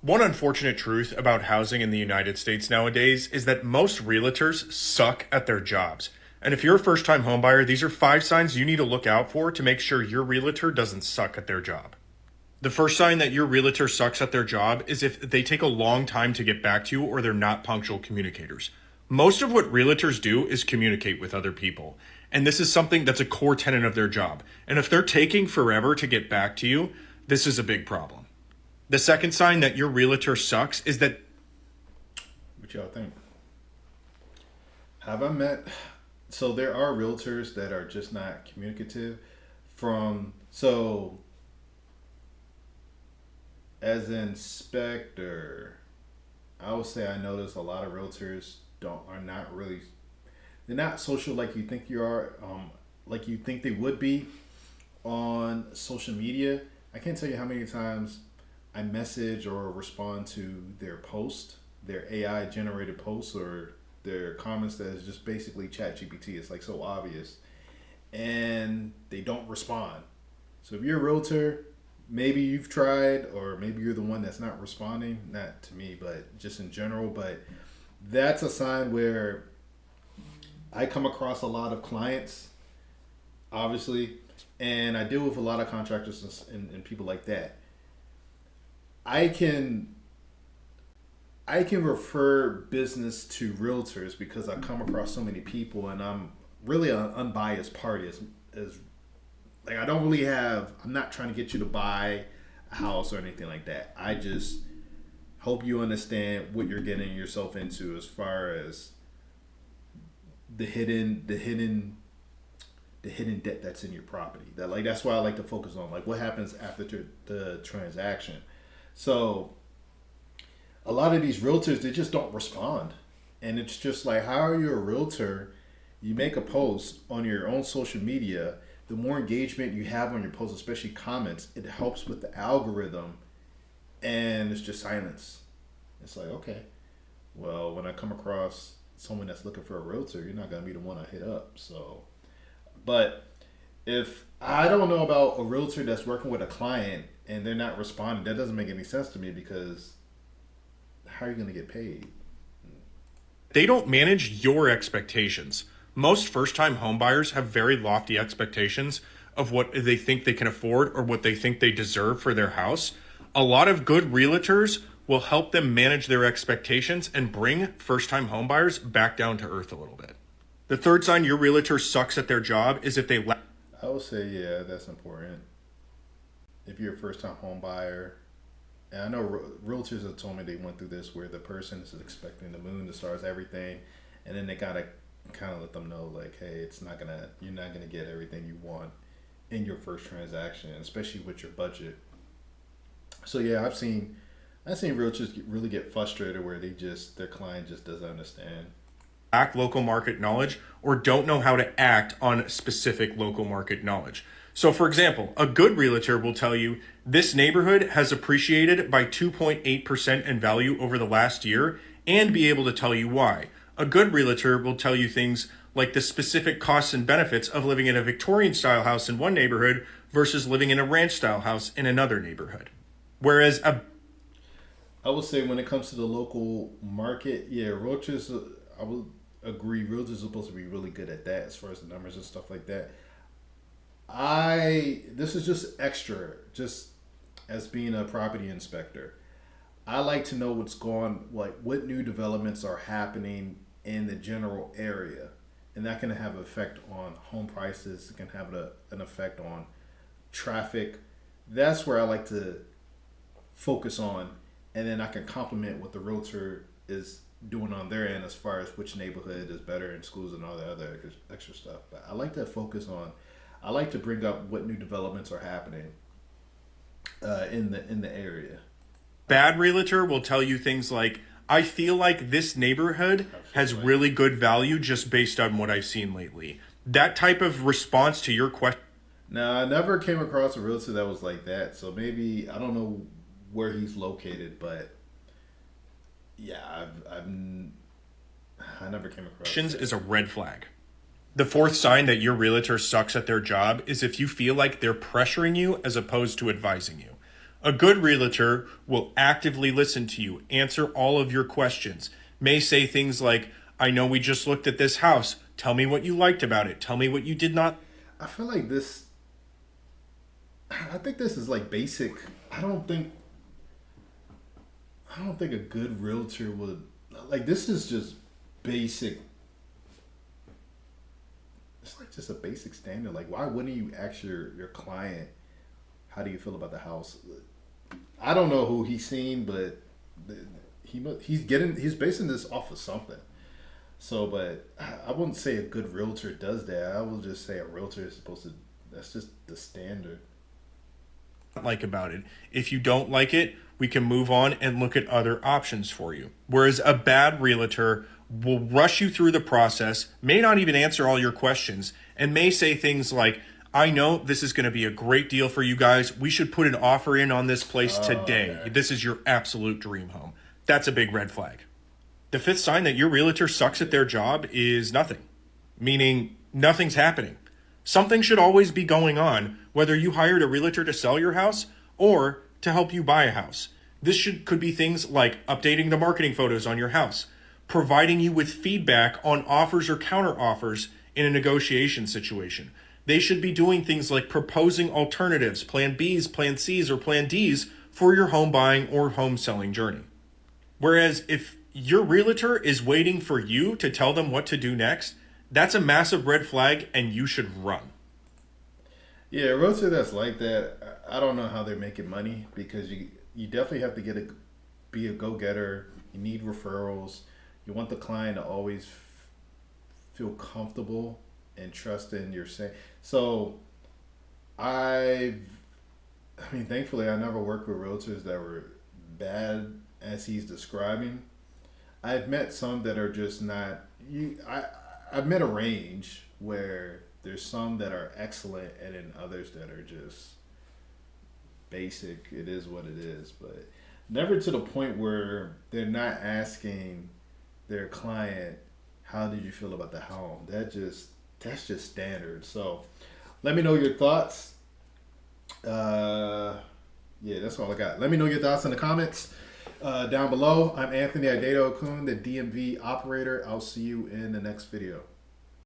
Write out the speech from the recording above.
One unfortunate truth about housing in the United States nowadays is that most realtors suck at their jobs. And if you're a first time homebuyer, these are 5 signs you need to look out for to make sure your realtor doesn't suck at their job. The first sign that your realtor sucks at their job is if they take a long time to get back to you or they're not punctual communicators. Most of what realtors do is communicate with other people. And this is something that's a core tenet of their job. And if they're taking forever to get back to you, this is a big problem. The second sign that your realtor sucks is that What y'all think? Have I met? So there are realtors that are just not communicative. From so as an inspector, I would say I notice a lot of realtors don't are not really they're not social like you think you are, like you think they would be on social media. I can't tell you how many times I message or respond to their post, their AI generated posts or their comments that is just basically chat GPT. It's like so obvious. And they don't respond. So if you're a realtor, maybe you've tried or maybe you're the one that's not responding, not to me, but just in general. But that's a sign where I come across a lot of clients, obviously, and I deal with a lot of contractors and people like that. I can I can refer business to realtors because I come across so many people, and I'm really an unbiased party. As like I don't really have. I'm not trying to get you to buy a house or anything like that. I just hope you understand what you're getting yourself into as far as the hidden debt that's in your property. That's why I like to focus on like what happens after the transaction. So a lot of these realtors, they just don't respond, and it's just like, how are you a realtor? You make a post on your own social media. The more engagement you have on your post, especially comments, it helps with the algorithm, and it's just silence. It's like, okay, well, when I come across someone that's looking for a realtor, you're not gonna be the one I hit up. So, but if I don't know about a realtor that's working with a client and they're not responding, that doesn't make any sense to me because how are you gonna get paid? they don't manage your expectations. Most first time homebuyers have very lofty expectations of what they think they can afford or what they think they deserve for their house. A lot of good realtors will help them manage their expectations and bring first time homebuyers back down to earth a little bit. The third sign your realtor sucks at their job is if they lack. I would say, yeah, that's important. If you're a first time home buyer, and I know realtors have told me they went through this where the person is expecting the moon, the stars, everything, and then they gotta kind of let them know like, hey, you're not gonna get everything you want in your first transaction, especially with your budget. So yeah, I've seen realtors really get frustrated where their client just doesn't understand. Lack local market knowledge or don't know how to act on specific local market knowledge. So, for example, a good realtor will tell you this neighborhood has appreciated by 2.8% in value over the last year and be able to tell you why. A good realtor will tell you things like the specific costs and benefits of living in a Victorian style house in one neighborhood versus living in a ranch style house in another neighborhood. Whereas a I would say when it comes to the local market, yeah, realtors. I would agree. Realtors are supposed to be really good at that as far as the numbers and stuff like that. This is just extra, just as being a property inspector. I like to know like what new developments are happening in the general area, and that can have an effect on home prices. It can have an effect on traffic. That's where I like to focus on, and then I can complement what the realtor is doing on their end as far as which neighborhood is better in schools and all the other extra stuff. But I like to focus on. I like to bring up what new developments are happening in the area. bad realtor will tell you things like, I feel like this neighborhood I has feel like really good value just based on what I've seen lately. That type of response to your question. now I never came across a realtor that was like that. So maybe I don't know where he's located, but yeah, I never came across Questions that. is a red flag. The fourth sign that your realtor sucks at their job is if you feel like they're pressuring you as opposed to advising you. A good realtor will actively listen to you, answer all of your questions, may say things like, I know we just looked at this house. Tell me what you liked about it. Tell me what you did not. I feel like this. I think this is like basic. I don't think. I don't think a good realtor would like. This is just basic. It's like just a basic standard. Like, why wouldn't you ask your client, how do you feel about the house? I don't know who he's seen, but he's basing this off of something. So, but I wouldn't say a good realtor does that. I would just say a realtor is supposed to. That's just the standard. Like about it. If you don't like it, we can move on and look at other options for you. Whereas a bad realtor will rush you through the process, may not even answer all your questions, and may say things like, I know this is going to be a great deal for you guys. We should put an offer in on this place today. Okay. This is your absolute dream home. That's a big red flag. The fifth sign that your realtor sucks at their job is nothing, meaning nothing's happening. Something should always be going on, whether you hired a realtor to sell your house or to help you buy a house. Could be things like updating the marketing photos on your house, providing you with feedback on offers or counter offers in a negotiation situation. They should be doing things like proposing alternatives, plan Bs, plan Cs, or plan Ds for your home buying or home selling journey. Whereas if your realtor is waiting for you to tell them what to do next, that's a massive red flag and you should run. Yeah, a realtor that's like that, I don't know how they're making money because you definitely have to be a go getter. You need referrals. You want the client to always feel comfortable and trust in your saying. So, I, I mean, thankfully, I never worked with realtors that were bad as he's describing. I've met some that are just not. I've met a range where there's some that are excellent and then others that are just basic. It is what it is, but never to the point where they're not asking their client, "How did you feel about the home?" That's just standard. So, let me know your thoughts. Uh, yeah, that's all I got. Let me know your thoughts in the comments down below. I'm Anthony Idedo Okun, the DMV operator. I'll see you in the next video.